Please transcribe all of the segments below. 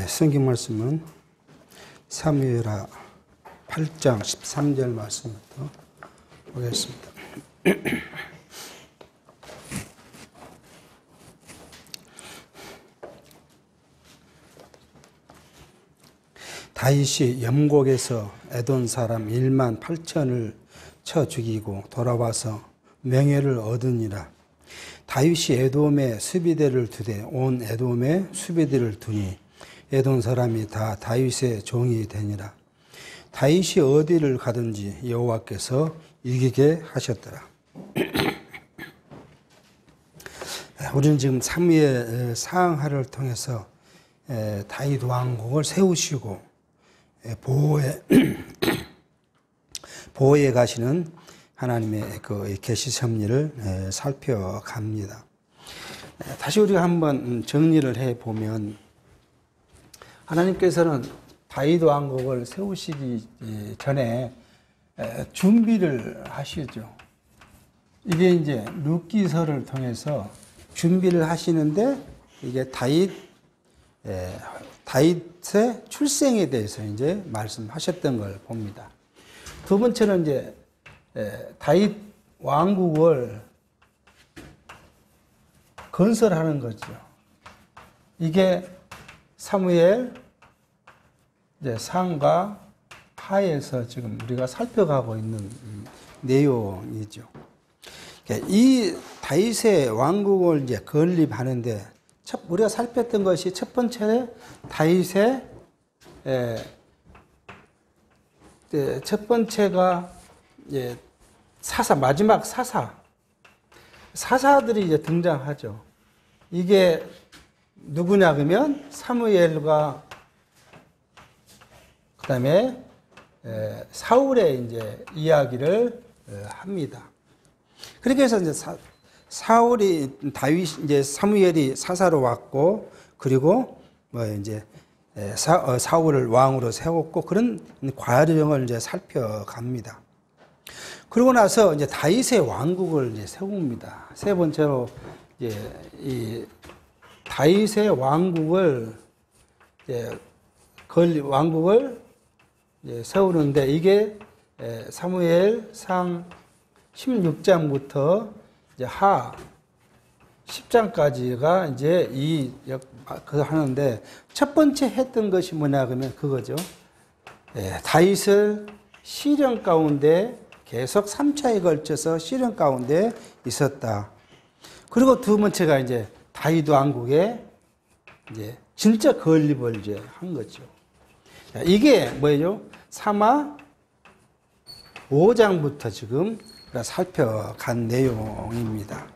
성경 말씀은 사무엘하 8장 13절 말씀부터 보겠습니다. 다윗이 염곡에서 에돔 사람 1만 8천을 쳐 죽이고 돌아와서 명예를 얻으니라. 다윗이 에돔에 수비대를 두되 온 에돔에 수비대를 두니 에돔 사람이 다 다윗의 종이 되니라. 다윗이 어디를 가든지 여호와께서 이기게 하셨더라. 우리는 지금 사무엘 상하를 통해서 다윗 왕국을 세우시고 보호해 가시는 하나님의 그 계시 섭리를 살펴갑니다. 다시 우리가 한번 정리를 해 보면 하나님께서는 다윗 왕국을 세우시기 전에 준비를 하시죠. 이게 이제 룻기서를 통해서 준비를 하시는데 이게 다윗의 출생에 대해서 이제 말씀하셨던 걸 봅니다. 두 번째는 이제 다윗 왕국을 건설하는 거죠. 이게 사무엘 이제 상과 하에서 지금 우리가 살펴가고 있는 내용이죠. 이 다윗의 왕국을 이제 건립하는데 우리가 살폈던 것이 첫 번째 다윗의 첫 번째가 이제 마지막 사사들이 이제 등장하죠. 이게 누구냐 그러면 사무엘과 그다음에 사울의 이제 이야기를 합니다. 그렇게 해서 이제 이제 사무엘이 사사로 왔고, 그리고 이제 사울을 왕으로 세웠고, 그런 과정을 이제 살펴갑니다. 그러고 나서 이제 다윗의 왕국을 이제 세웁니다. 세 번째로 이제 이 다윗의 왕국을 이제 세우는데 이게 사무엘상 16장부터 이제 하 10장까지가 이제 그거 하는데 첫 번째 했던 것이 뭐냐 그러면 그거죠. 다윗을 시련 가운데 계속 3차에 걸쳐서 시련 가운데 있었다. 그리고 두 번째가 이제 다윗 왕국의 이제 진짜 건립을 이제 한 거죠. 이게 뭐예요? 사마 5장부터 지금 살펴간 내용입니다.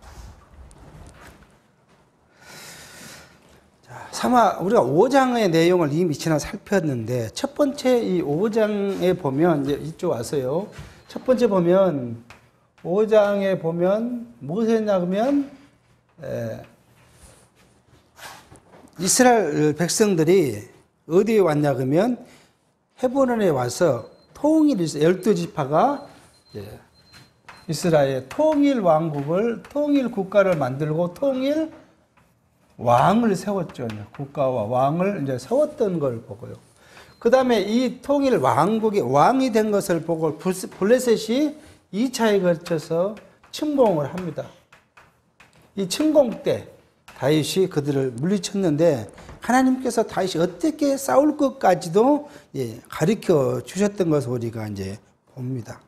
우리가 5장의 내용을 이미 지나 살폈는데, 첫 번째 이 5장에 보면, 이제 이쪽 와서요. 첫 번째 보면, 5장에 보면, 무엇을 했냐 그러면, 이스라엘 백성들이 어디에 왔냐 그러면, 헤브론에 와서 통일, 12지파가 이스라엘 통일 왕국을, 통일 국가를 만들고 통일 왕을 세웠죠. 국가와 왕을 이제 세웠던 걸 보고요. 그 다음에 이 통일 왕국이 왕이 된 것을 보고 블레셋이 2차에 걸쳐서 침공을 합니다. 이 침공 때 다윗이 그들을 물리쳤는데 하나님께서 다윗이 어떻게 싸울 것까지도 가르쳐 주셨던 것을 우리가 이제 봅니다.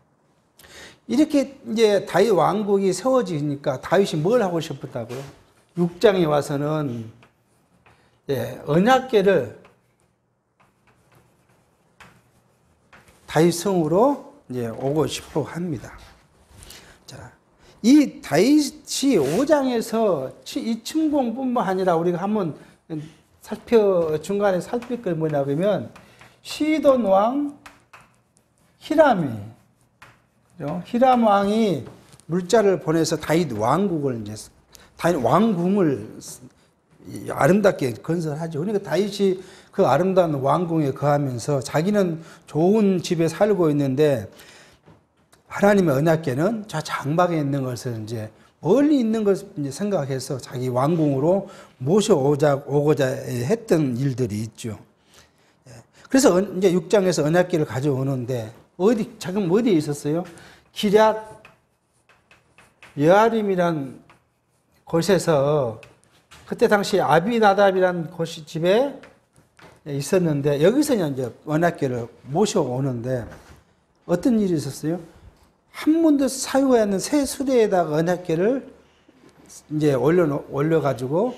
이렇게 이제 다윗 왕국이 세워지니까 다윗이 뭘 하고 싶었다고요? 6장에 와서는 언약궤를 다윗 성으로 이제 오고 싶어 합니다. 자, 이 다윗이 5장에서 이 침공뿐만 아니라 우리가 한번 중간에 살필 걸 뭐냐 그러면 시돈 왕 히람이, 히람 왕이 물자를 보내서 다윗 왕국을 이제 다윗 왕궁을 아름답게 건설하죠. 그러니까 다윗이 그 아름다운 왕궁에 거하면서 자기는 좋은 집에 살고 있는데 하나님의 언약궤는 저 장막에 있는 것을 이제 멀리 있는 것을 이제 생각해서 자기 왕궁으로 오고자 했던 일들이 있죠. 그래서 이제 6장에서 언약궤를 가져오는데 지금 어디에 있었어요? 기럇 여아림이란 곳에서 그때 당시 아비나답이란 곳이 집에 있었는데 여기서 이제 언약궤를 모셔오는데 어떤 일이 있었어요? 한 번도 사용하지 않는 새 수레에다가 언약궤를 이제 올려가지고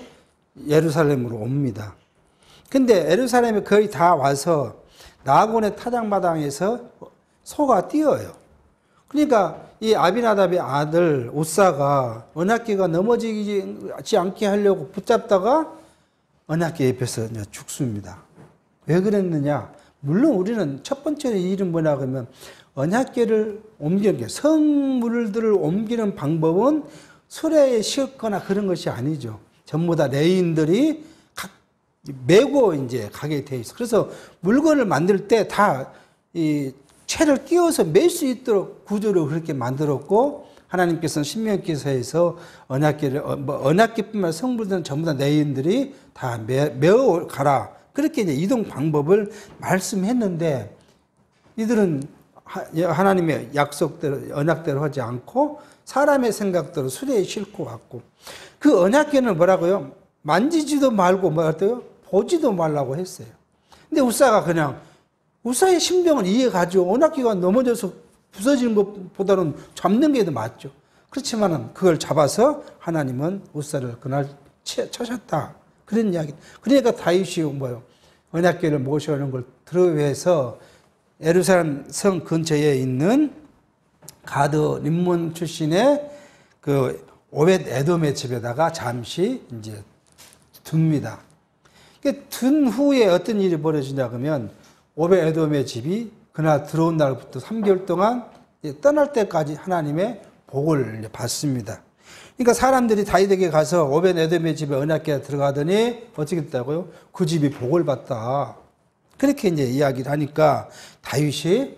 예루살렘으로 옵니다. 근데 예루살렘에 거의 다 와서 나곤의 타작마당에서 소가 뛰어요. 그러니까 이 아비나답의 아들 우사가 언약궤가 넘어지지 않게 하려고 붙잡다가 언약궤 옆에서 이제 죽습니다. 왜 그랬느냐? 물론 우리는 첫 번째 일은 뭐냐 그러면 언약궤를 옮기는 게 성물들을 옮기는 방법은 수레에 싣거나 그런 것이 아니죠. 전부 다 레인들이 메고 이제 가게 돼 있어. 그래서 물건을 만들 때 다 이 채를 끼워서 맬 수 있도록 구조를 그렇게 만들었고 하나님께서는 신명기서에서 언약궤뿐만 아니라 성물들은 전부 다 레인들이 다 메어 가라. 그렇게 이제 이동 방법을 말씀했는데 이들은 하나님의 약속대로 언약대로 하지 않고 사람의 생각대로 수레에 싣고 왔고 그 언약궤는 뭐라고요? 만지지도 말고 뭐라고요? 보지도 말라고 했어요. 근데 우사가 그냥 우사의 심정을 이해가지고 언약궤가 넘어져서 부서지는 것보다는 잡는 게 더 맞죠. 그렇지만은 그걸 잡아서 하나님은 우사를 그날 쳐셨다. 그런 이야기. 그러니까 다윗이 뭐요? 언약궤를 모셔오는 걸 들어해서 예루살렘 성 근처에 있는 가드 림몬 출신의 그 오벳 에돔의 집에다가 잠시 이제 둡니다. 든 후에 어떤 일이 벌어지냐 그러면 오벳 에돔의 집이 그날 들어온 날부터 3개월 동안 떠날 때까지 하나님의 복을 받습니다. 그러니까 사람들이 다윗에게 가서 오벳 에돔의 집에 언약궤가 들어가더니 어떻게 됐다고요? 그 집이 복을 받다. 그렇게 이제 이야기를 하니까 다윗이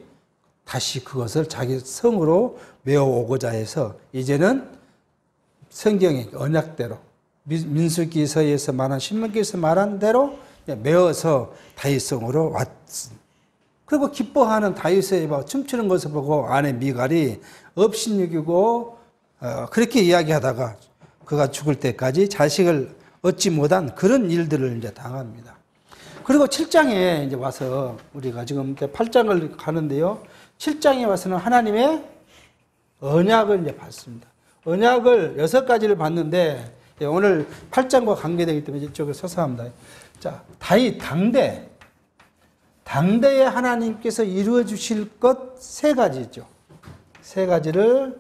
다시 그것을 자기 성으로 메어오고자 해서 이제는 성경의 언약대로 민수기서에서 말한 신명기에서 말한 대로 메어서 다윗성으로 왔습니다. 그리고 기뻐하는 다윗의 춤추는 것을 보고 아내 미갈이 업신여기고 그렇게 이야기하다가 그가 죽을 때까지 자식을 얻지 못한 그런 일들을 이제 당합니다. 그리고 7장에 이제 와서 우리가 지금 8장을 가는데요. 7장에 와서는 하나님의 언약을 이제 받습니다. 언약을 6가지를 받는데 오늘 8장과 관계되기 때문에 이쪽에 서서 합니다. 자, 다윗 당대에 하나님께서 이루어 주실 것 3가지죠. 3가지를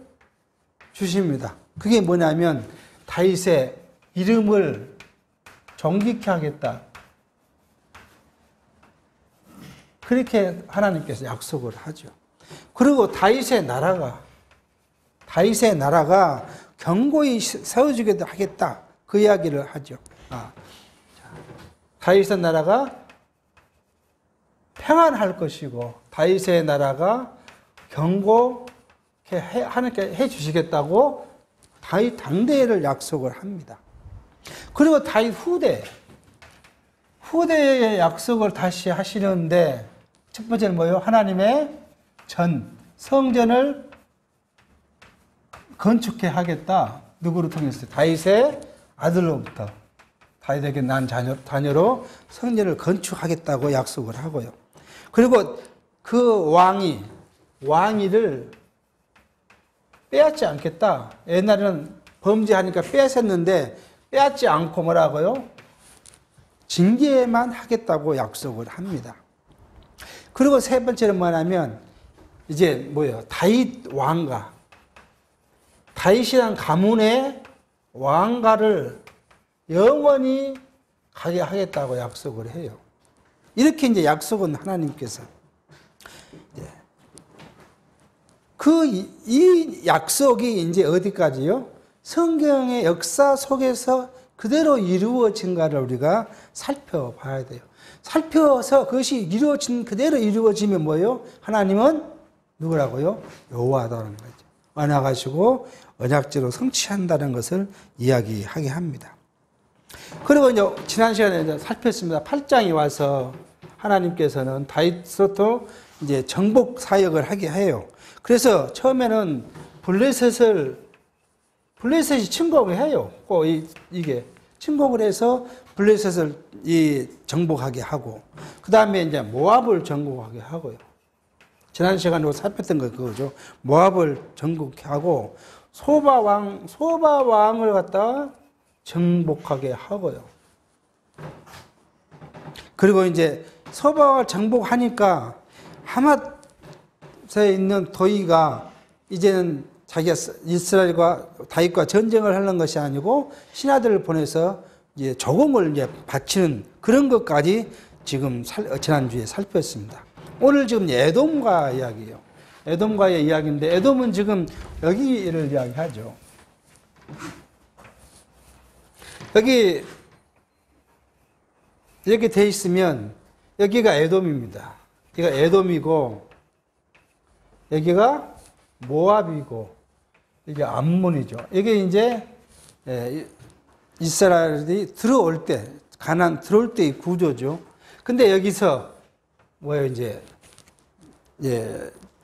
주십니다. 그게 뭐냐면 다윗의 이름을 정직히 하겠다. 그렇게 하나님께서 약속을 하죠. 그리고 다윗의 나라가 견고히 세워지기도 하겠다. 그 이야기를 하죠. 다윗의 나라가 평안할 것이고 다윗의 나라가 견고하게 하나님께 해주시겠다고 다윗 당대를 약속을 합니다. 그리고 다윗 후대의 약속을 다시 하시는데 첫 번째는 뭐예요? 하나님의 성전을 건축해 하겠다. 누구를 통해서? 다윗의 아들로부터 다윗에게 난 자녀로 성전을 건축하겠다고 약속을 하고요. 그리고 그 왕위를 빼앗지 않겠다. 옛날에는 범죄하니까 빼앗았는데 빼앗지 않고 뭐라고요? 징계만 하겠다고 약속을 합니다. 그리고 3번째는 뭐냐면 이제 뭐예요? 다윗 왕가. 다윗이란 가문의 왕가를 영원히 가게 하겠다고 약속을 해요. 이렇게 이제 약속은 하나님께서 이 약속이 이제 어디까지요? 성경의 역사 속에서 그대로 이루어진가를 우리가 살펴봐야 돼요. 살펴서 그것이 그대로 이루어지면 뭐예요? 하나님은 누구라고요? 여호와다는 거죠. 언약하시고 언약제로 성취한다는 것을 이야기하게 합니다. 그리고 이제 지난 시간에 이제 살폈습니다. 8장이 와서 하나님께서는 다윗으로부터 이제 정복 사역을 하게 해요. 그래서 처음에는 블레셋이 침공을 해요. 꼭 이게 침공을 해서 블레셋을 정복하게 하고, 그 다음에 이제 모압을 정복하게 하고요. 지난 시간에 살폈던 거 그거죠. 모압을 정복하고 소바 왕을 갖다가 정복하게 하고요. 그리고 이제 소바왕을 정복하니까 하맛에 있는 도의가 이제는 자기가 이스라엘과 다윗과 전쟁을 하는 것이 아니고 신하들을 보내서 이제 조공을 이제 바치는 그런 것까지 지금 지난주에 살폈습니다. 오늘 지금 에돔과 이야기예요. 에돔과의 이야기인데, 에돔은 지금 여기를 이야기하죠. 여기 이렇게 돼 있으면 여기가 에돔입니다. 여기가 에돔이고 여기가 모압이고 이게 암몬이죠. 이게 이제 이스라엘이 들어올 때, 가나안 들어올 때의 구조죠. 근데 여기서 뭐예요? 이제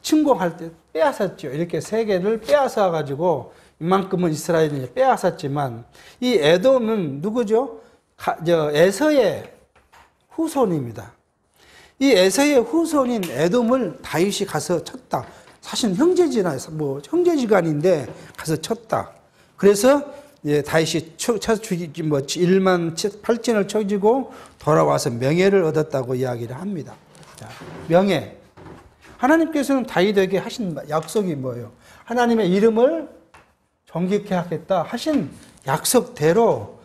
침공할 때 빼앗았죠. 이렇게 세 개를 빼앗아 가지고 이만큼은 이스라엘이 빼앗았지만, 이 에돔은 누구죠? 에서의 후손입니다. 이 에서의 후손인 에돔을 다윗이 가서 쳤다. 사실 형제지간인데 가서 쳤다. 그래서 다윗이 죽이지 1만 8천을 쳐주고 돌아와서 명예를 얻었다고 이야기를 합니다. 자, 명예. 하나님께서는 다윗에게 하신 약속이 뭐예요? 하나님의 이름을 존귀케 하겠다 하신 약속대로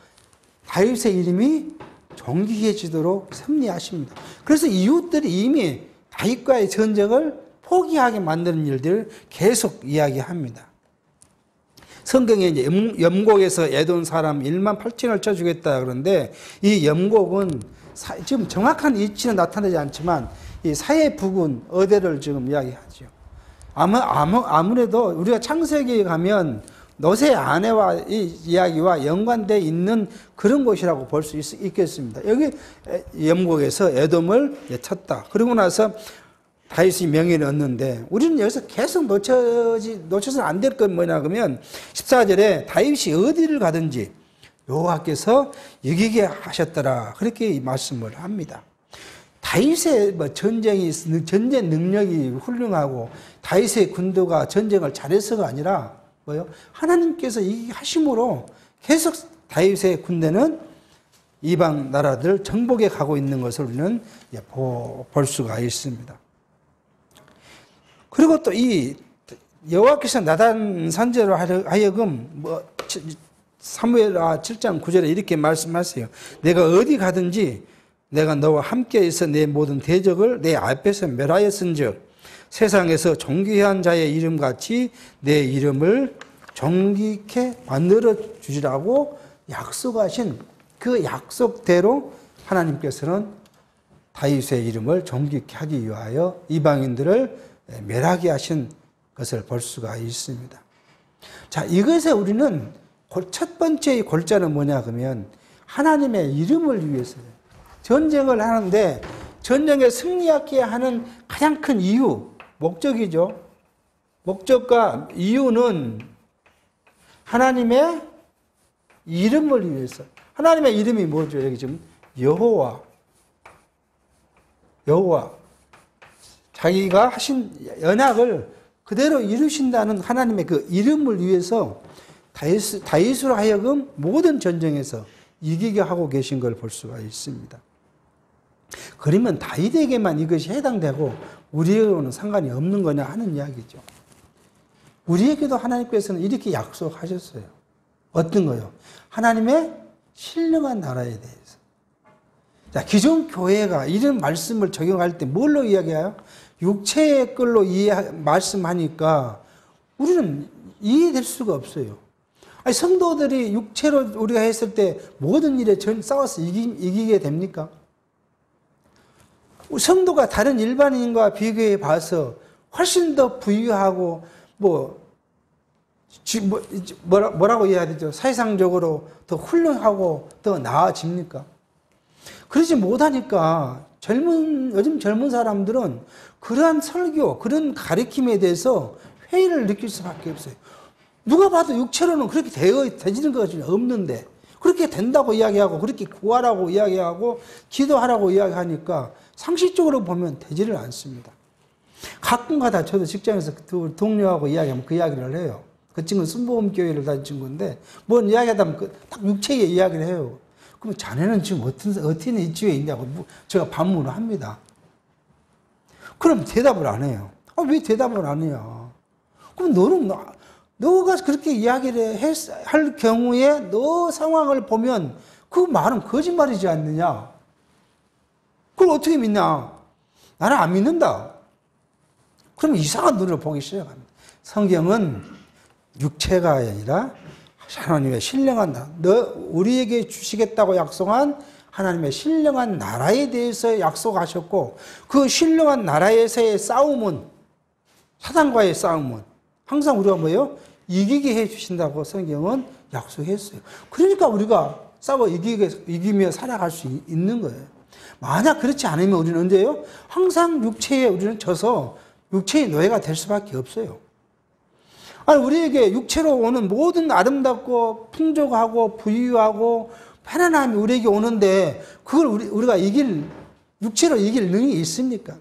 다윗의 이름이 존귀해지도록 섭리하십니다. 그래서 이웃들이 이미 다윗과의 전쟁을 포기하게 만드는 일들을 계속 이야기합니다. 성경에 이제 염곡에서 에돔 사람 1만 8천을 쳐주겠다 그러는데, 이 염곡은 지금 정확한 위치는 나타나지 않지만 이 사해 부근 어대를 지금 이야기하죠. 아무래도 우리가 창세기에 가면 노새 아내와 이 이야기와 연관되어 있는 그런 곳이라고 볼 수 있겠습니다. 여기 염곡에서 에돔을 쳤다. 그러고 나서 다윗이 명예를 얻는데, 우리는 여기서 계속 놓쳐서는 안 될 건 뭐냐 그러면 14절에 다윗이 어디를 가든지 여호와께서 이기게 하셨더라, 그렇게 말씀을 합니다. 다윗의 전쟁 능력이 훌륭하고 다윗의 군도가 전쟁을 잘해서가 아니라 뭐요? 하나님께서 이기게 하심으로 계속 다윗의 군대는 이방 나라들 정복에 가고 있는 것을 우리는 볼 수가 있습니다. 그리고 또 이 여호와께서 나단 선지자로 하여금 사무엘하 7장 9절에 이렇게 말씀하세요. 내가 어디 가든지 내가 너와 함께 있어 내 모든 대적을 내 앞에서 멸하였은즉 세상에서 존귀한 자의 이름같이 내 이름을 존귀케 만들어 주시라고 약속하신 그 약속대로 하나님께서는 다윗의 이름을 존귀케 하기 위하여 이방인들을 멸하게 하신 것을 볼 수가 있습니다. 자, 이것에 우리는 첫 번째의 골자는 뭐냐 그러면 하나님의 이름을 위해서요. 전쟁을 하는데 전쟁에 승리하게 하는 가장 큰 이유, 목적이죠. 목적과 이유는 하나님의 이름을 위해서. 하나님의 이름이 뭐죠? 여기 지금 여호와. 자기가 하신 언약을 그대로 이루신다는 하나님의 그 이름을 위해서 다윗으로 하여금 모든 전쟁에서 이기게 하고 계신 걸 볼 수가 있습니다. 그러면 다윗에게만 이것이 해당되고 우리에게는 상관이 없는 거냐 하는 이야기죠. 우리에게도 하나님께서는 이렇게 약속하셨어요. 어떤 거요? 하나님의 신령한 나라에 대해서. 자, 기존 교회가 이런 말씀을 적용할 때 뭘로 이야기해요? 육체의 걸로 말씀하니까 우리는 이해될 수가 없어요. 아니, 성도들이 육체로 우리가 했을 때 모든 일에 싸워서 이기게 됩니까? 성도가 다른 일반인과 비교해 봐서 훨씬 더 부유하고 뭐라고 해야 되죠? 사회상적으로 더 훌륭하고 더 나아집니까? 그러지 못하니까 요즘 젊은 사람들은 그러한 설교, 그런 가르침에 대해서 회의를 느낄 수밖에 없어요. 누가 봐도 육체로는 그렇게 되지는 것이 없는데, 그렇게 된다고 이야기하고, 그렇게 구하라고 이야기하고, 기도하라고 이야기하니까 상식적으로 보면 되지를 않습니다. 가끔가다 저도 직장에서 동료하고 이야기하면 그 이야기를 해요. 그 친구는 순복음교회를 다닌 친구인데, 뭔 이야기하다 보면 딱 육체의 이야기를 해요. 그럼 자네는 지금 어떻게 이쯤에 있냐고 제가 반문을 합니다. 그럼 대답을 안 해요. 왜 대답을 안 해요? 그럼 너가 그렇게 이야기를 할 경우에 너 상황을 보면 그 말은 거짓말이지 않느냐? 그걸 어떻게 믿냐? 나는 안 믿는다. 그럼 이상한 눈으로 보기 시작합니다. 성경은 육체가 아니라 하나님의 신령한 우리에게 주시겠다고 약속한 하나님의 신령한 나라에 대해서 약속하셨고, 그 신령한 나라에서의 싸움은, 사단과의 싸움은 항상 우리가 뭐예요? 이기게 해주신다고 성경은 약속했어요. 그러니까 우리가 싸워 이기며 살아갈 수 있는 거예요. 만약 그렇지 않으면 우리는 언제요? 항상 육체에 우리는 져서 육체의 노예가 될 수밖에 없어요. 아니, 우리에게 육체로 오는 모든 아름답고 풍족하고 부유하고 편안함이 우리에게 오는데 그걸 우리가 육체로 이길 능력이 있습니까?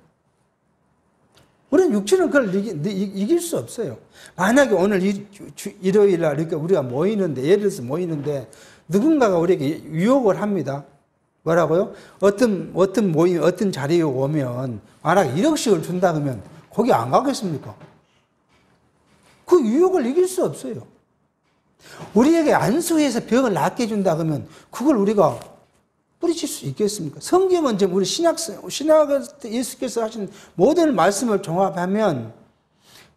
우리는 육체는 그걸 이길 수 없어요. 만약에 오늘 일요일 날 이렇게 우리가 모이는데, 예를 들어서 모이는데 누군가가 우리에게 유혹을 합니다. 뭐라고요? 어떤 모임, 어떤 자리에 오면 만약에 1억씩을 준다 그러면 거기 안 가겠습니까? 그 유혹을 이길 수 없어요. 우리에게 안수해서 병을 낫게 해준다 그러면 그걸 우리가 뿌리칠 수 있겠습니까? 성경은 지금 우리 신약을 예수께서 하신 모든 말씀을 종합하면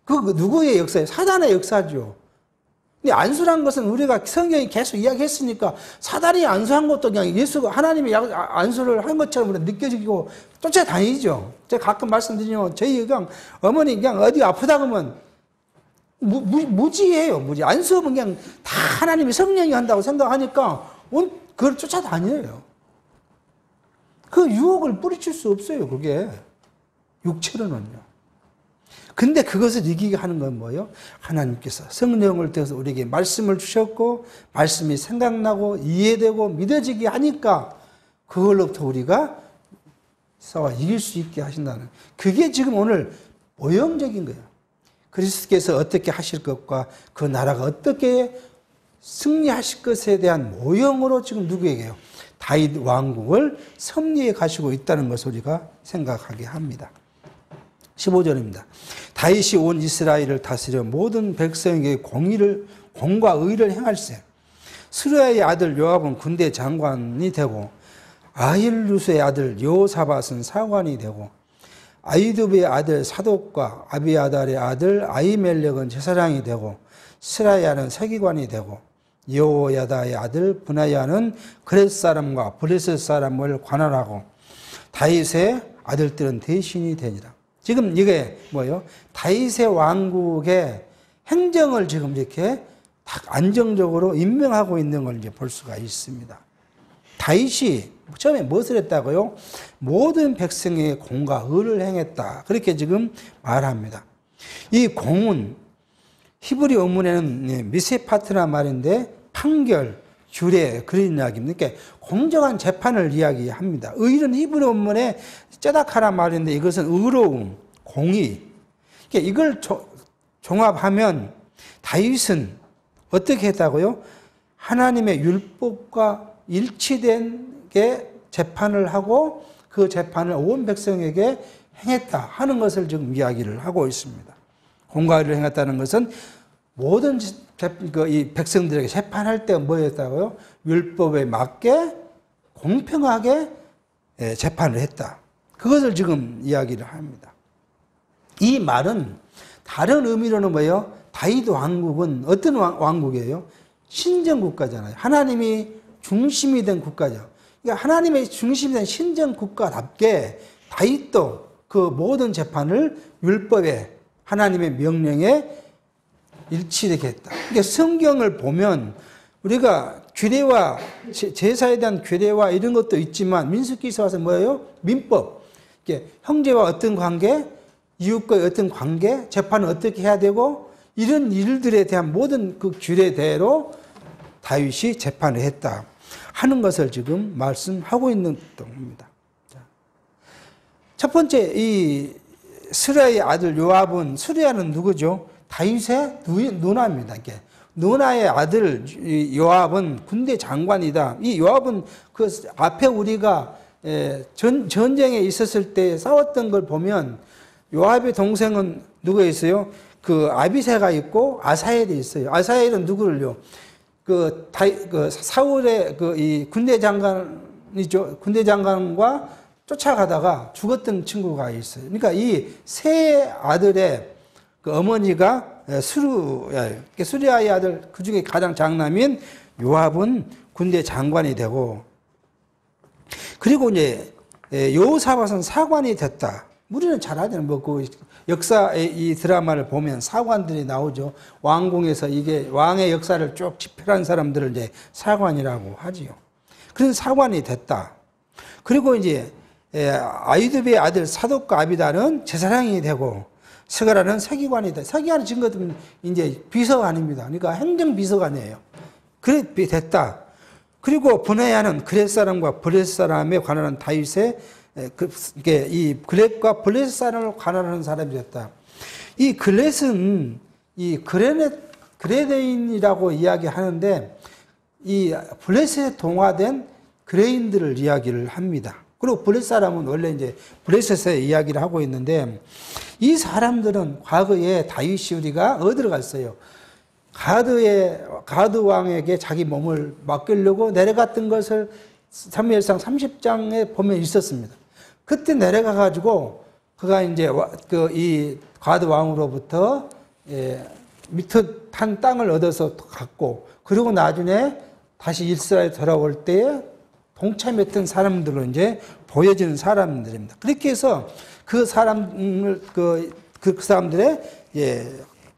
그 누구의 역사예요? 사단의 역사죠. 근데 안수란 것은 우리가 성경이 계속 이야기했으니까 사단이 안수한 것도 그냥 하나님이 안수를 한 것처럼 느껴지고 쫓아다니죠. 제가 가끔 말씀드리면 저희 그냥 어머니 그냥 어디 아프다 그러면 무지예요, 무지. 안수하면 그냥 다 하나님이 성령이 한다고 생각하니까 그걸 쫓아다녀요. 그 유혹을 뿌리칠 수 없어요, 그게. 육체로는요. 근데 그것을 이기게 하는 건 뭐예요? 하나님께서 성령을 통해서 우리에게 말씀을 주셨고, 말씀이 생각나고, 이해되고, 믿어지게 하니까, 그걸로부터 우리가 싸워 이길 수 있게 하신다는. 그게 지금 오늘 모형적인 거예요. 그리스도께서 어떻게 하실 것과 그 나라가 어떻게 승리하실 것에 대한 모형으로 지금 누구에게요? 다윗 왕국을 섭리해 가시고 있다는 것을 우리가 생각하게 합니다. 15절입니다. 다윗이 온 이스라엘을 다스려 모든 백성에게 공과 의를 행할세. 스루야의 아들 요압은 군대 장관이 되고, 아힐루스의 아들 여호사밧은 사관이 되고, 아히두베의 아들 사독과 아비아달의 아들 아히멜렉은 제사장이 되고, 스라야는 서기관이 되고, 여호야다의 아들 브나야는 그렛 사람과 브레셋 사람을 관할하고, 다윗의 아들들은 대신이 되니라. 지금 이게 뭐예요? 다윗의 왕국의 행정을 지금 이렇게 딱 안정적으로 임명하고 있는 걸 이제 볼 수가 있습니다. 다윗이 처음에 무엇을 했다고요? 모든 백성의 공과 의를 행했다. 그렇게 지금 말합니다. 이 공은 히브리 원문에는 미세파트란 말인데 판결, 규례 그런 이야기입니다. 그러니까 공정한 재판을 이야기합니다. 의는 히브리 원문에 쩌다카란 말인데 이것은 의로움, 공의. 그러니까 이걸 종합하면 다윗은 어떻게 했다고요? 하나님의 율법과 일치된 게 재판을 하고 그 재판을 온 백성에게 행했다 하는 것을 지금 이야기를 하고 있습니다. 공과 의를 행했다는 것은 모든 이 백성들에게 재판할 때 뭐였다고요? 율법에 맞게 공평하게 재판을 했다. 그것을 지금 이야기를 합니다. 이 말은 다른 의미로는 뭐예요? 다윗 왕국은 어떤 왕국이에요? 신정국가잖아요. 하나님이 중심이 된 국가죠. 그러니까 하나님의 중심이 된 신정국가답게 다윗도 그 모든 재판을 율법에 하나님의 명령에 일치되게 했다. 그러니까 성경을 보면 우리가 규례와 제사에 대한 규례와 이런 것도 있지만 민수기서 와서 뭐예요? 민법. 형제와 어떤 관계, 이웃과의 어떤 관계, 재판을 어떻게 해야 되고 이런 일들에 대한 모든 그 규례대로 다윗이 재판을 했다 하는 것을 지금 말씀하고 있는 겁니다. 첫 번째 이 스라의 아들 요압은, 스라는 누구죠? 다윗의 누나입니다. 누나의 아들 요압은 군대 장관이다. 이 요압은 그 앞에 우리가 전쟁에 있었을 때 싸웠던 걸 보면 요압의 동생은 누가 있어요? 그 아비새가 있고 아사엘이 있어요. 아사엘은 누구를요? 그 사울의 이 군대 장관이죠. 군대 장관과 쫓아가다가 죽었던 친구가 있어요. 그러니까 이 세 아들의 그 어머니가 수리아의 아들 그 중에 가장 장남인 요압은 군대 장관이 되고, 그리고 이제 여호사밧은 사관이 됐다. 우리는 잘 알잖아요. 뭐 그 역사의 이 드라마를 보면 사관들이 나오죠. 왕궁에서 이게 왕의 역사를 쭉 집필한 사람들을 이제 사관이라고 하지요. 그래서 사관이 됐다. 그리고 이제 아이두베의 아들 사독과 아비달은 제사장이 되고, 스가랴는 서기관이 돼. 서기관이 지금 같으면 이제 비서관입니다. 그러니까 행정비서관이에요. 그래 됐다. 그리고 브네야는 그렛 사람과 블레셋 사람에 관한 다윗의 이 글렛과 블레셋 사람을 관할하는 사람이 됐다. 이 글렛은 이 그레데인이라고 이야기하는데 이 블레셋에 동화된 그레인들을 이야기를 합니다. 그리고 블레셋 사람은 원래 이제 블레셋에 이야기를 하고 있는데, 이 사람들은 과거에 다윗이 우리가 어디로 갔어요? 가드 왕에게 자기 몸을 맡기려고 내려갔던 것을 사무엘상 30장에 보면 있었습니다. 그때 내려가 가지고 그가 이제 이 가드 왕으로부터 미특한 땅을 얻어서 갔고, 그리고 나중에 다시 이스라엘 돌아올 때에 동참했던 사람들로 이제 보여지는 사람들입니다. 그렇게 해서 그 사람을 그 사람들의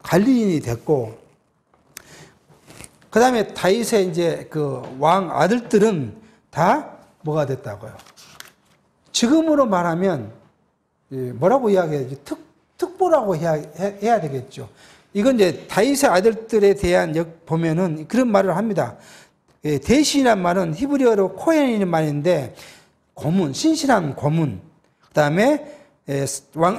관리인이 됐고, 그 다음에 다윗의 이제 그 왕 아들들은 다 뭐가 됐다고요? 지금으로 말하면 뭐라고 이야기해야지? 특보라고 해야 되겠죠. 이건 이제 다윗의 아들들에 대한 보면은 그런 말을 합니다. 대신이란 말은 히브리어로 코헨이라는 말인데, 고문, 신실한 고문. 그 다음에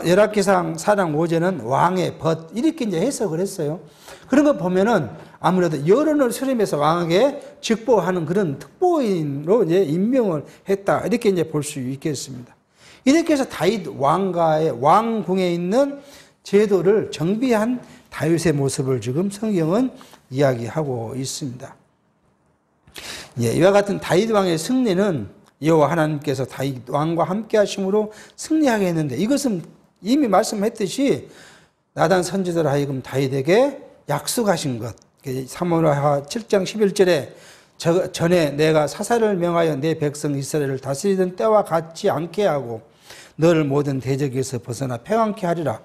열왕기상 4장 5절은 왕의 벗, 이렇게 이제 해석을 했어요. 그런 거 보면은 아무래도 여론을 수렴해서 왕에게 직보하는 그런 특보인으로 이제 임명을 했다. 이렇게 이제 볼 수 있겠습니다. 이렇게 해서 다윗 왕가의 왕궁에 있는 제도를 정비한 다윗의 모습을 지금 성경은 이야기하고 있습니다. 이와 같은 다윗 왕의 승리는 여호와 하나님께서 다윗 왕과 함께 하심으로 승리하게 했는데, 이것은 이미 말씀했듯이 나단 선지자로 하여금 다윗에게 약속하신 것. 사무엘하 7장 11절에 전에 내가 사사를 명하여 내 백성 이스라엘을 다스리던 때와 같지 않게 하고 너를 모든 대적에서 벗어나 평안케 하리라.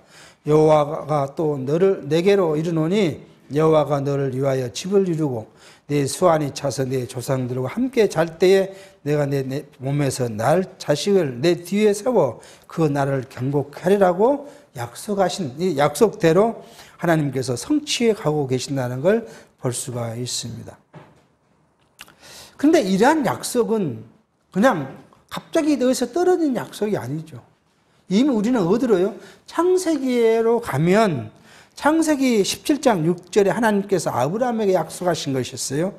여호와가 또 너를 내게로 이르노니 여호와가 너를 위하여 집을 이루고 내 수완이 차서 내 조상들과 함께 잘 때에 내가 내 몸에서 날 자식을 내 뒤에 세워 그 나라를 경고하리라고 약속하신 이 약속대로 하나님께서 성취해 가고 계신다는 걸 볼 수가 있습니다. 그런데 이러한 약속은 그냥 갑자기 어디서 떨어진 약속이 아니죠. 이미 우리는 어디로요? 창세기로 가면 창세기 17장 6절에 하나님께서 아브라함에게 약속하신 것이었어요.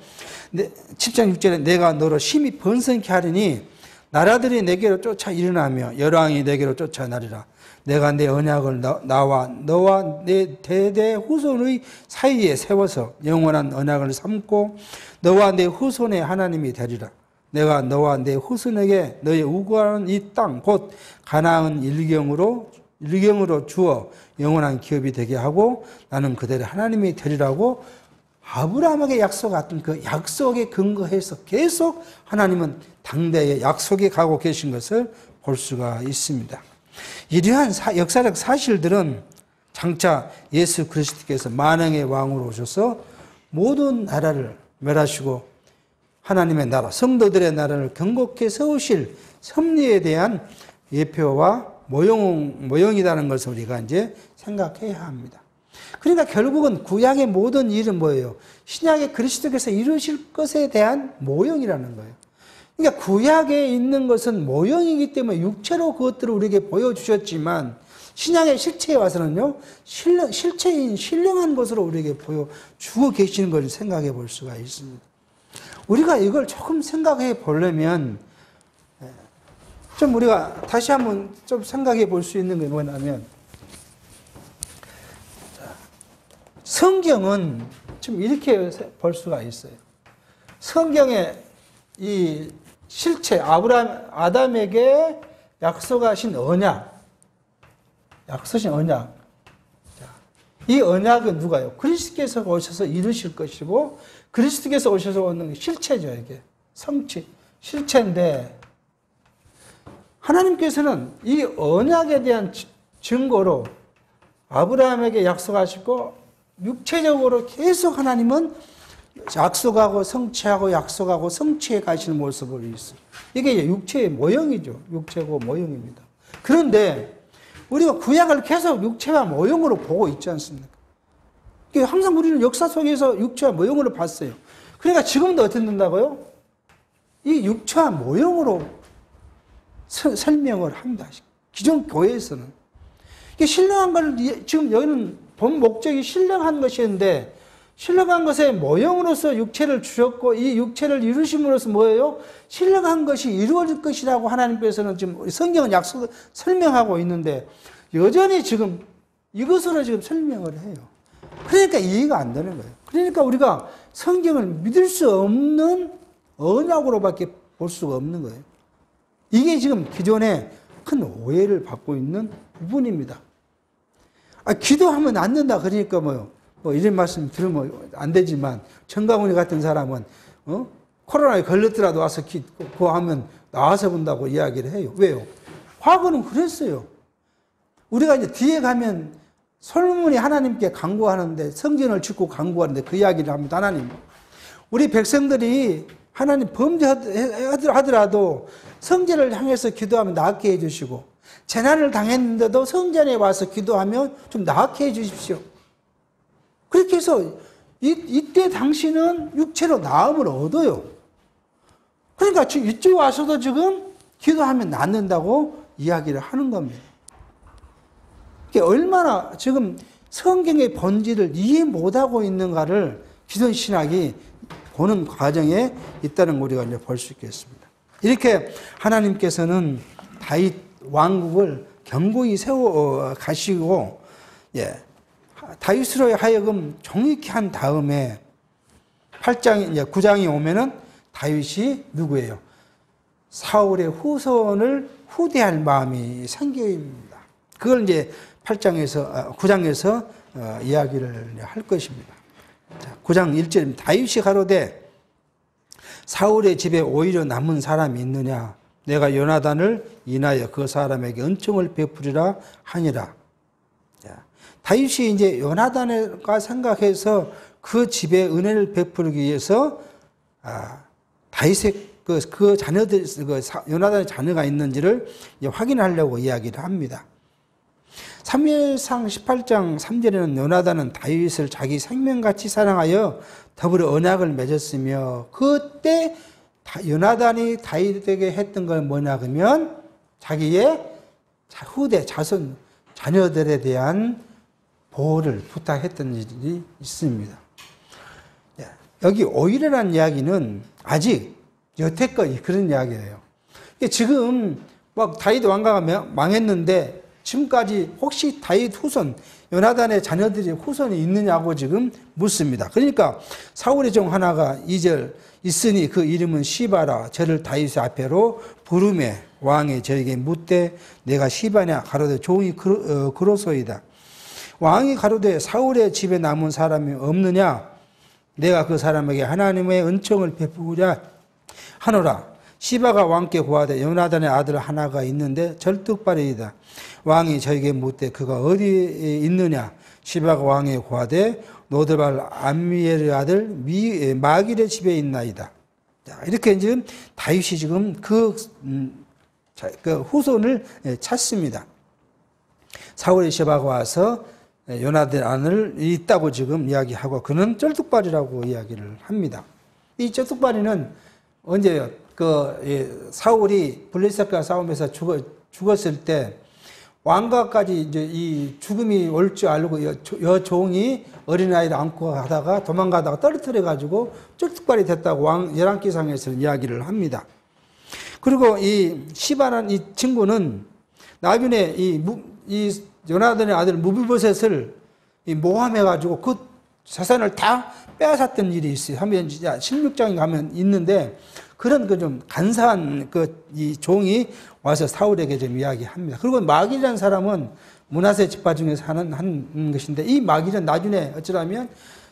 10장 6절에 내가 너로 심히 번성케 하리니 나라들이 내게로 쫓아 일어나며 열왕이 내게로 쫓아나리라. 내가 내 언약을 나와 너와 내 대대 후손의 사이에 세워서 영원한 언약을 삼고 너와 내 후손의 하나님이 되리라. 내가 너와 내 후손에게 너의 우고하는 이 땅 곧 가나안 일경으로 주어 영원한 기업이 되게 하고 나는 그들의 하나님이 되리라고 아브라함에게 약속했던 그 약속에 근거해서 계속 하나님은 당대에 약속에 가고 계신 것을 볼 수가 있습니다. 이러한 역사적 사실들은 장차 예수 그리스도께서 만왕의 왕으로 오셔서 모든 나라를 멸하시고 하나님의 나라, 성도들의 나라를 견고히 세우실 섭리에 대한 예표와 모형이라는 것을 우리가 이제 생각해야 합니다. 그러니까 결국은 구약의 모든 일은 뭐예요? 신약의 그리스도께서 이루실 것에 대한 모형이라는 거예요. 그러니까 구약에 있는 것은 모형이기 때문에 육체로 그것들을 우리에게 보여주셨지만 신약의 실체에 와서는요, 실체인 신령한 것으로 우리에게 보여주고 계시는 것을 생각해 볼 수가 있습니다. 우리가 이걸 조금 생각해 보려면 좀 우리가 다시 한번 좀 생각해 볼 수 있는 게 뭐냐면 성경은 좀 이렇게 볼 수가 있어요. 성경의 이 실체, 아담에게 약속하신 언약. 이 언약은 누가요? 그리스도께서 오셔서 이루실 것이고, 그리스도께서 오셔서 오는 실체죠, 이게. 성취, 실체인데, 하나님께서는 이 언약에 대한 증거로 아브라함에게 약속하시고, 육체적으로 계속 하나님은 약속하고 성취하고 약속하고 성취해 가시는 모습을 있어요. 이게 육체의 모형이죠. 육체고 모형입니다. 그런데 우리가 구약을 계속 육체와 모형으로 보고 있지 않습니까? 항상 우리는 역사 속에서 육체와 모형으로 봤어요. 그러니까 지금도 어떻게 된다고요? 이 육체와 모형으로 설명을 합니다. 기존 교회에서는. 이게 신령한 걸, 지금 여기는 본 목적이 신령한 것이었는데, 신령한 것의 모형으로서 육체를 주셨고, 이 육체를 이루심으로써 뭐예요? 신령한 것이 이루어질 것이라고 하나님께서는 지금 성경은 설명하고 있는데, 여전히 지금 이것으로 지금 설명을 해요. 그러니까 이해가 안 되는 거예요. 그러니까 우리가 성경을 믿을 수 없는 언약으로밖에 볼 수가 없는 거예요. 이게 지금 기존에 큰 오해를 받고 있는 부분입니다. 기도하면 안 된다 그러니까 뭐 이런 말씀 들으면 안 되지만 정강훈이 같은 사람은 코로나에 걸렸더라도 와서 그거 하면 나와서 본다고 이야기를 해요. 왜요? 과거는 그랬어요. 우리가 이제 뒤에 가면 솔로몬이 하나님께 간구하는데, 성전을 짓고 간구하는데 그 이야기를 합니다. 하나님, 우리 백성들이 하나님 범죄하더라도 성전을 향해서 기도하면 낫게 해주시고, 재난을 당했는데도 성전에 와서 기도하면 좀 낫게 해주십시오. 그렇게 해서 이때 당신은 육체로 나음을 얻어요. 그러니까 이쪽에 와서도 지금 기도하면 낫는다고 이야기를 하는 겁니다. 얼마나 지금 성경의 본질을 이해 못하고 있는가를 기존 신학이 보는 과정에 있다는 걸 우리가 이제 볼 수 있겠습니다. 이렇게 하나님께서는 다윗 왕국을 견고히 세워 가시고, 다윗으로 하여금 정익히 한 다음에 9장이 오면은 다윗이 누구예요? 사울의 후손을 후대할 마음이 생깁니다. 그걸 이제 9장에서 이야기를 할 것입니다. 9장 1절, 다윗이 가로되 사울의 집에 오히려 남은 사람이 있느냐? 내가 요나단을 인하여 그 사람에게 은총을 베푸리라 하니라. 다윗이 이제 요나단과 생각해서 그 집에 은혜를 베푸기 위해서 다윗의 그 자녀들, 요나단의 자녀가 있는지를 확인하려고 이야기를 합니다. 사무엘상 18장 3절에는 요나단은 다윗을 자기 생명같이 사랑하여 더불어 언약을 맺었으며, 그때 요나단이 다윗에게 했던 건 뭐냐 그러면 자기의 후대 자손 자녀들에 대한 보호를 부탁했던 일이 있습니다. 여기 오히려라는 이야기는 아직 여태껏 그런 이야기예요. 지금 막 다윗 왕가가 망했는데 지금까지 혹시 다윗 후손, 요나단의 자녀들이 후손이 있느냐고 지금 묻습니다. 그러니까 사울의 종 하나가 2절 있으니 그 이름은 시바라. 저를 다윗의 앞에로 부르매 왕이 저에게 묻되 내가 시바냐? 가로되 종이 그로소이다. 왕이 가로되 사울의 집에 남은 사람이 없느냐? 내가 그 사람에게 하나님의 은총을 베푸고자 하노라. 시바가 왕께 고하되 요나단의 아들 하나가 있는데 절뚝발이이다. 왕이 저에게 묻되 그가 어디에 있느냐. 시바가 왕에 고하되 노드발 암미엘의 아들 마길의 집에 있나이다. 자, 이렇게 지금 다윗이 지금 그 후손을 찾습니다. 사울의 시바가 와서 요나단을 있다고 지금 이야기하고 그는 쩔뚝발이라고 이야기를 합니다. 이 쩔뚝발이는 언제요? 사울이 블레셋과 싸움에서 죽었을 때 왕가까지 이제 이 죽음이 올 줄 알고 여종이 어린아이를 안고 가다가 도망가다가 떨어뜨려가지고 쩔뚝발이 됐다고 열왕기상에서는 이야기를 합니다. 그리고 이 시바라는 이 친구는 나중에 이 요나단의 아들 무비보셋을 모함해가지고 그 재산을 다 빼앗았던 일이 있어요. 하면 16장에 가면 있는데 그런 좀 간사한 이 종이 와서 사울에게 좀 이야기합니다. 그리고 마길이라는 사람은 므낫세 지파 중에서 한 것인데 이 마길은 나중에 어쩌라면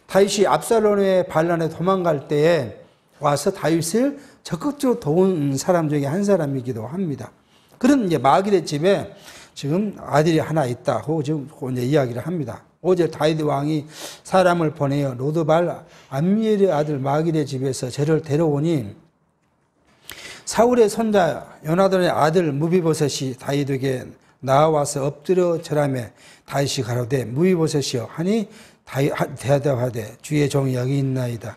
다윗이 압살롬의 반란에 도망갈 때에 와서 다윗을 적극적으로 도운 사람 중에 한 사람이기도 합니다. 그런 이제 마길의 집에 지금 아들이 하나 있다고 지금 이제 이야기를 합니다. 어제 다윗 왕이 사람을 보내어 로드발 암미엘의 아들 마길의 집에서 저를 데려오니 사울의 손자 요나단의 아들 무비보셋이 다윗에게 나와서 엎드려 절하며 다윗이 가로되 무비보셋이여 하니 대답하되 주의 종이 여기 있나이다.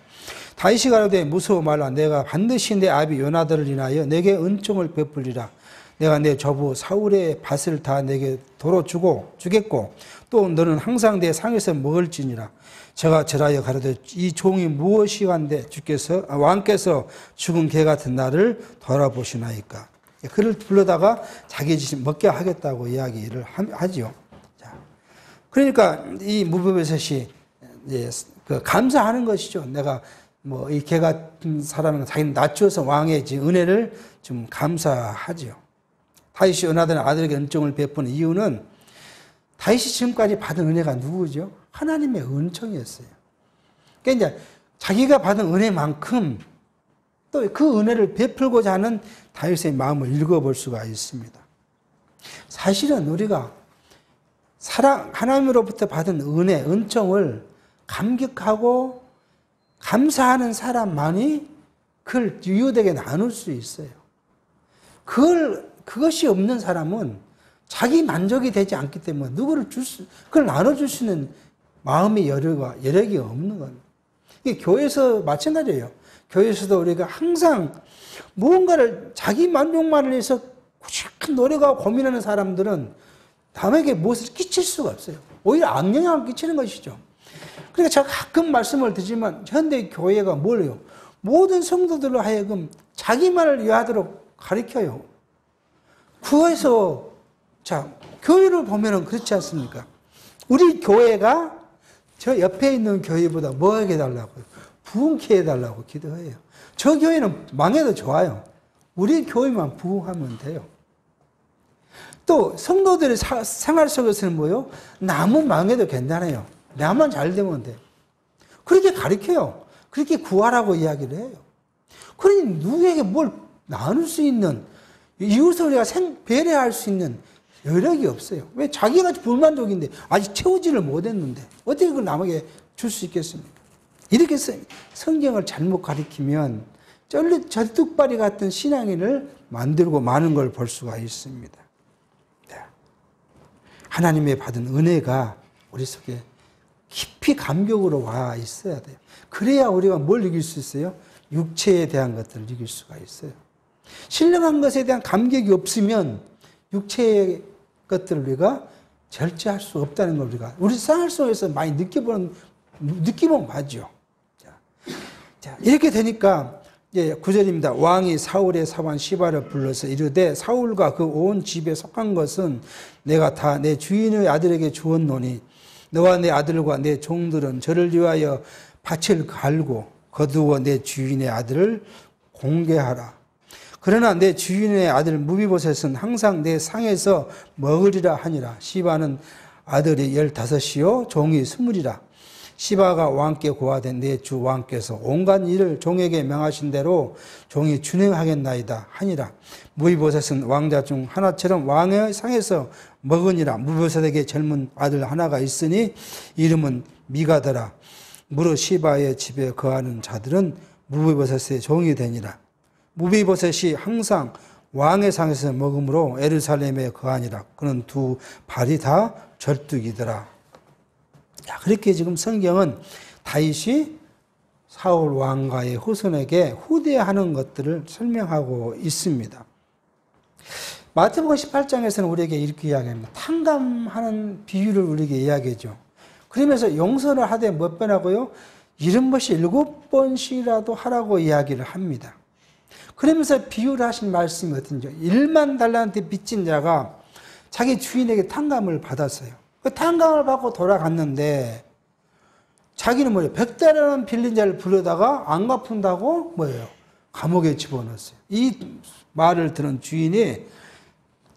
다윗이 가로되 무서워 말라. 내가 반드시 내 아비 요나단을 인하여 내게 은총을 베풀리라. 내가 내 조부 사울의 밭을 다 내게 도로 주겠고 또 너는 항상 내 상에서 먹을지니라. 제가 절하여 가로되 이 종이 무엇이간데 왕께서 죽은 개 같은 나를 돌아보시나이까. 그를 불러다가 자기 집 먹게 하겠다고 이야기를 하지요. 자, 그러니까 이 무비보셋이 감사하는 것이죠. 내가 이 개 같은 사람은 자기는 낮춰서 왕의 은혜를 좀 감사하지요. 다윗이 요나단의 아들에게 은총을 베푸는 이유는 다윗이 지금까지 받은 은혜가 누구죠? 하나님의 은총이었어요. 그러니까 이제 자기가 받은 은혜만큼 또 그 은혜를 베풀고자 하는 다윗의 마음을 읽어볼 수가 있습니다. 사실은 우리가 하나님으로부터 받은 은혜, 은총을 감격하고 감사하는 사람만이 그걸 유효되게 나눌 수 있어요. 그것이 없는 사람은 자기 만족이 되지 않기 때문에 그걸 나눠줄 수 있는 마음의 여력이 없는 겁니다. 이게 교회에서 마찬가지예요. 교회에서도 우리가 항상 무언가를 자기 만족만을 위해서 꾸준히 노력하고 고민하는 사람들은 남에게 무엇을 끼칠 수가 없어요. 오히려 악영향을 끼치는 것이죠. 그러니까 제가 가끔 말씀을 드리지만 현대 교회가 뭘요? 모든 성도들로 하여금 자기만을 위하도록 가르쳐요. 그거에서 교회를 보면은 그렇지 않습니까? 우리 교회가 저 옆에 있는 교회보다 뭐 해달라고요? 부흥케 해달라고 기도해요. 저 교회는 망해도 좋아요. 우리 교회만 부흥하면 돼요. 또 성도들의 생활 속에서는 뭐요? 남은 망해도 괜찮아요. 나만 잘 되면 돼. 그렇게 가르쳐요. 그렇게 구하라고 이야기를 해요. 그러니 누구에게 뭘 나눌 수 있는, 이웃을 우리가 배려할 수 있는 여력이 없어요. 왜? 자기가 불만족인데 아직 채우지를 못했는데 어떻게 그걸 남에게 줄 수 있겠습니까? 이렇게 성경을 잘못 가리키면 절뚝발이 같은 신앙인을 만들고 마는 걸 볼 수가 있습니다. 하나님의 받은 은혜가 우리 속에 깊이 감격으로 와 있어야 돼요. 그래야 우리가 뭘 이길 수 있어요? 육체에 대한 것들을 이길 수가 있어요. 신령한 것에 대한 감격이 없으면 육체의 것들을 우리가 절제할 수 없다는 걸 우리 생활 속에서 많이 느끼면 맞죠. 자, 이렇게 되니까 이제 9절입니다. 왕이 사울의 사환 시바를 불러서 이르되 사울과 그 온 집에 속한 것은 내가 다 내 주인의 아들에게 주었노니 너와 내 아들과 내 종들은 저를 위하여 밭을 갈고 거두어 내 주인의 아들을 공개하라. 그러나 내 주인의 아들 무비보셋은 항상 내 상에서 먹으리라 하니라. 시바는 아들이 15이요 종이 20이라. 시바가 왕께 고하되 내 주 왕께서 온갖 일을 종에게 명하신 대로 종이 준행하겠나이다 하니라. 무비보셋은 왕자 중 하나처럼 왕의 상에서 먹으니라. 무비보셋에게 젊은 아들 하나가 있으니 이름은 미가더라. 무릇 시바의 집에 거하는 자들은 무비보셋의 종이 되니라. 무비보셋이 항상 왕의 상에서 먹음으로 예루살렘에 거하니라. 그는 두 발이 다 절뚝이더라. 자, 그렇게 지금 성경은 다윗이 사울 왕가의 후손에게 후대하는 것들을 설명하고 있습니다. 마태복음 18장에서는 우리에게 이렇게 이야기합니다. 탕감하는 비유를 우리에게 이야기하죠. 그러면서 용서를 하되 몇 번 하고요? 70번씩 7번씩이라도 하라고 이야기를 합니다. 그러면서 비유를 하신 말씀이 어떤지 1만 달란트 빚진 자가 자기 주인에게 탕감을 받았어요. 그 탕감을 받고 돌아갔는데 자기는 뭐예요? 100달러는 빌린 자를 불러다가 안 갚은다고 뭐예요? 감옥에 집어넣었어요. 이 말을 들은 주인이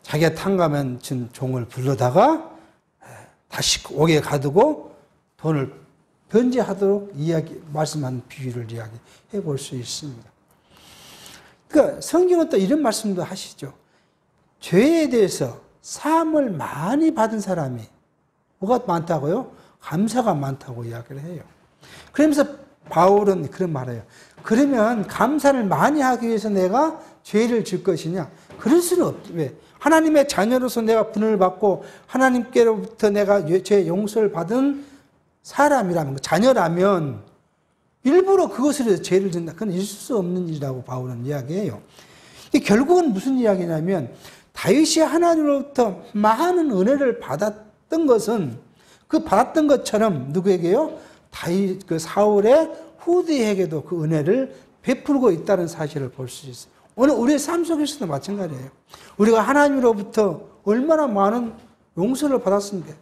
자기가 탕감한 종을 불러다가 다시 옥에 가두고 돈을 변제하도록 말씀한 비유를 이야기해 볼 수 있습니다. 그러니까 성경은 또 이런 말씀도 하시죠. 죄에 대해서 사함을 많이 받은 사람이 뭐가 많다고요? 감사가 많다고 이야기를 해요. 그러면서 바울은 그런 말을 해요. 그러면 감사를 많이 하기 위해서 내가 죄를 질 것이냐? 그럴 수는 없지. 왜? 하나님의 자녀로서 내가 분을 받고 하나님께로부터 내가 죄 용서를 받은 사람이라면, 자녀라면 일부러 그것을 위해서 죄를 짓는다. 그건 있을 수 없는 일이라고 바울은 이야기해요. 결국은 무슨 이야기냐면 다윗이 하나님으로부터 많은 은혜를 받았던 것은 그 받았던 것처럼 누구에게요? 다윗 그 사울의 후대에게도 그 은혜를 베풀고 있다는 사실을 볼 수 있어요. 오늘 우리의 삶 속에서도 마찬가지예요. 우리가 하나님으로부터 얼마나 많은 용서를 받았습니까?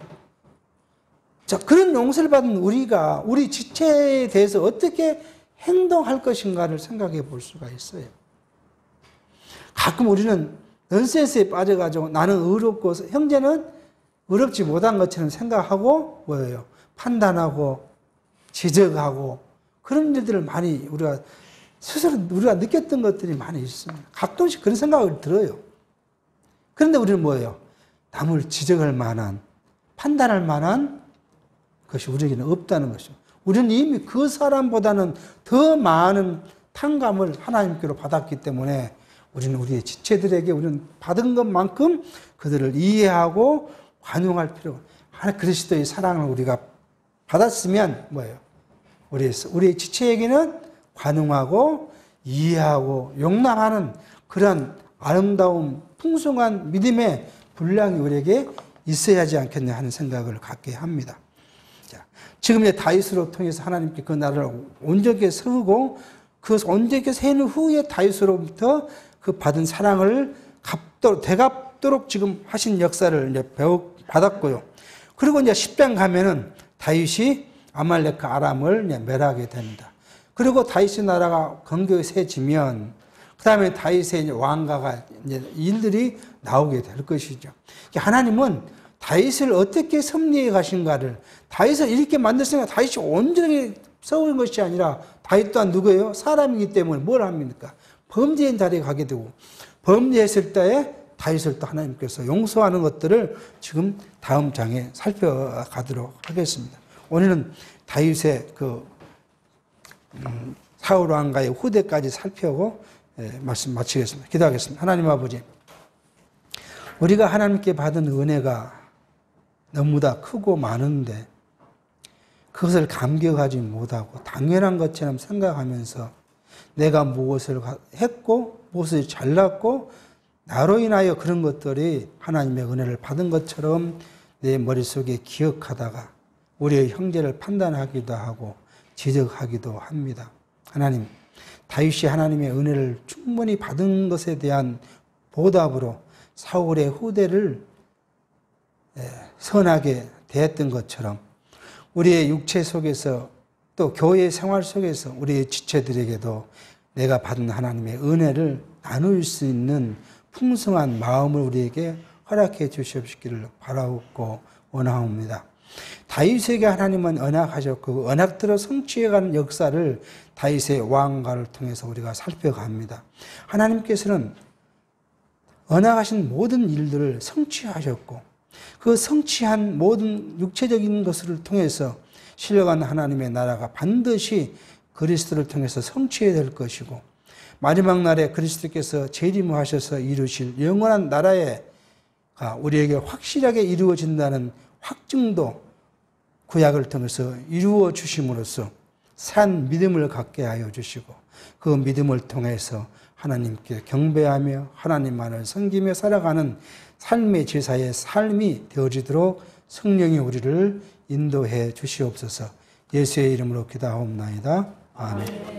자, 그런 용서를 받은 우리가 우리 지체에 대해서 어떻게 행동할 것인가를 생각해 볼 수가 있어요. 가끔 우리는 넌센스에 빠져가지고 나는 의롭고 형제는 의롭지 못한 것처럼 생각하고 뭐예요? 판단하고 지적하고 그런 일들을 많이 우리가 스스로 우리가 느꼈던 것들이 많이 있습니다. 가끔씩 그런 생각을 들어요. 그런데 우리는 뭐예요? 남을 지적할 만한, 판단할 만한 것이 우리에게는 없다는 것이죠. 우리는 이미 그 사람보다는 더 많은 탕감을 하나님께로 받았기 때문에 우리는 우리의 지체들에게 우리는 받은 것만큼 그들을 이해하고 관용할 필요가 하나 그리스도의 사랑을 우리가 받았으면 뭐예요? 우리의 지체에게는 관용하고 이해하고 용납하는 그런 아름다운 풍성한 믿음의 분량이 우리에게 있어야 하지 않겠냐 하는 생각을 갖게 합니다. 자, 지금 이제 다윗으로 통해서 하나님께 그 나라를 온전하게 세우고 그 온전하게 세운 후에 다윗으로부터 그 받은 사랑을 되갚도록 지금 하신 역사를 이제 받았고요. 그리고 이제 10장 가면은 다윗이 아말렉 아람을 멸하게 됩니다. 그리고 다윗의 나라가 건강히 세지면 그 다음에 다윗의 이제 왕가가 이제 일들이 나오게 될 것이죠. 하나님은 다윗을 어떻게 섭리해 가신가를 다윗을 이렇게 만드셨으니까 다윗이 온전히 세우는 것이 아니라 다윗 또한 누구예요? 사람이기 때문에 뭘 합니까? 범죄인 자리에 가게 되고 범죄했을 때에 다윗을 또 하나님께서 용서하는 것들을 지금 다음 장에 살펴가도록 하겠습니다. 오늘은 다윗의 그 사울 왕가의 후대까지 살펴보고 말씀 마치겠습니다. 기도하겠습니다. 하나님 아버지, 우리가 하나님께 받은 은혜가 너무나 크고 많은데 그것을 감격하지 못하고 당연한 것처럼 생각하면서 내가 무엇을 했고 무엇을 잘났고 나로 인하여 그런 것들이 하나님의 은혜를 받은 것처럼 내 머릿속에 기억하다가 우리의 형제를 판단하기도 하고 지적하기도 합니다. 하나님, 다윗이 하나님의 은혜를 충분히 받은 것에 대한 보답으로 사울의 후대를 선하게 대했던 것처럼 우리의 육체 속에서 또 교회 생활 속에서 우리의 지체들에게도 내가 받은 하나님의 은혜를 나눌 수 있는 풍성한 마음을 우리에게 허락해 주시옵시기를 바라옵고 원하옵니다. 다윗에게 하나님은 언약하셨고 언약대로 성취해가는 역사를 다윗의 왕가를 통해서 우리가 살펴갑니다. 하나님께서는 언약하신 모든 일들을 성취하셨고 그 성취한 모든 육체적인 것을 통해서 실려간 하나님의 나라가 반드시 그리스도를 통해서 성취해야 될 것이고 마지막 날에 그리스도께서 재림하셔서 이루실 영원한 나라가 우리에게 확실하게 이루어진다는 확증도 구약을 통해서 이루어 주심으로써 산 믿음을 갖게 하여 주시고 그 믿음을 통해서 하나님께 경배하며 하나님만을 섬기며 살아가는 삶의 제사의 삶이 되어지도록 성령이 우리를 인도해 주시옵소서. 예수의 이름으로 기도하옵나이다. 아멘.